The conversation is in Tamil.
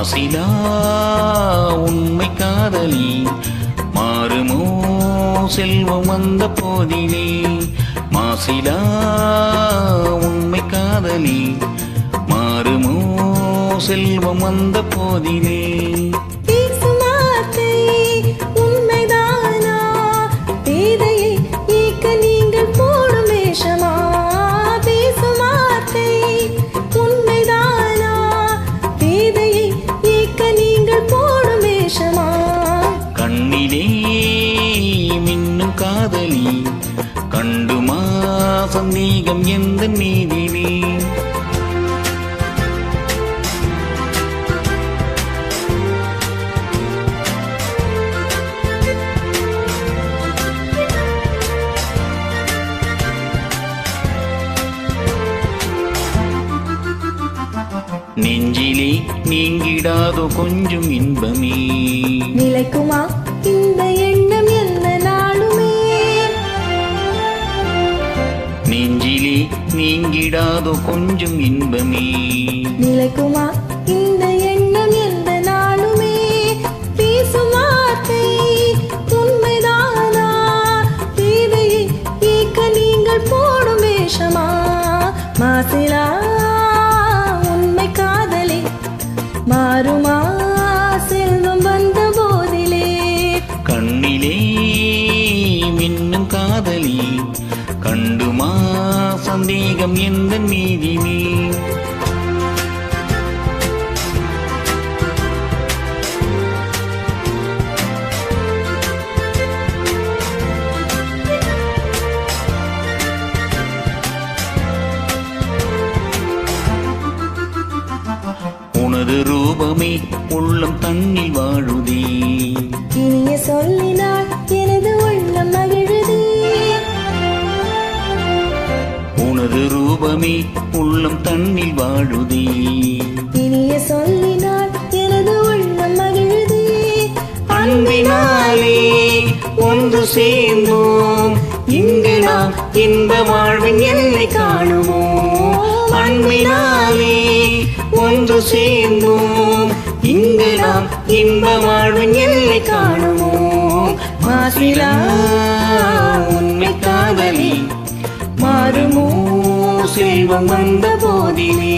மாசிலா உண்மை காதலி மாறுமோ செல்வம் வந்த போதிலே. மாசிலா உண்மை காதலி மாறுமோ செல்வம் வந்த போதிலே. கண்ணிலே மின்னும் காதலி கண்டுமா சந்தேகம் எந்த மீதிலே. நெஞ்சிலே நீங்கிடாதோ கொஞ்சம் இன்பமே. நிலைக்குமா இந்த எண்ணம் என்ன நாளுமே. நெஞ்சிலே நீங்கிடாதோ கொஞ்சம் இன்பமே. நிலைக்குமா இந்த எண்ணம் எந்த நாளுமே. பேசும் வார்த்தை உண்மைதானா, பேதையை ஏக்க நீங்கள் போடும் வேஷமா. மாசிலா உண்மை காதலி மாறுமா செல்வம் வந்த போதிலே. கண்ணிலே மின்னும் காதலி கண்டுமா சந்தேகம் எந்த மீதிலே. உனது ரூபமே உள்ளம் தண்ணில் வாழுதே. இனிய சொல்லினால் எனது உள்ளம் மகிழுதே. உனது ரூபமே உள்ளம் தண்ணில் வாழுதே. இனிய சொல்லினால் எனது உள்ளம் மகிழுதே. அன்பினாலே ஒன்று சேர்ந்தோம் இங்கு நாம் இன்ப வாழ்வின் எல்லை காணுவோம். அன்பினாலே ஒன்று சேர்ந்தோம் இங்கு நாம் இன்ப வாழ்வின் எல்லை காணுவோம். மாசிலா உண்மை காதலி மாறுமோ செல்வம் வந்த போதிலே.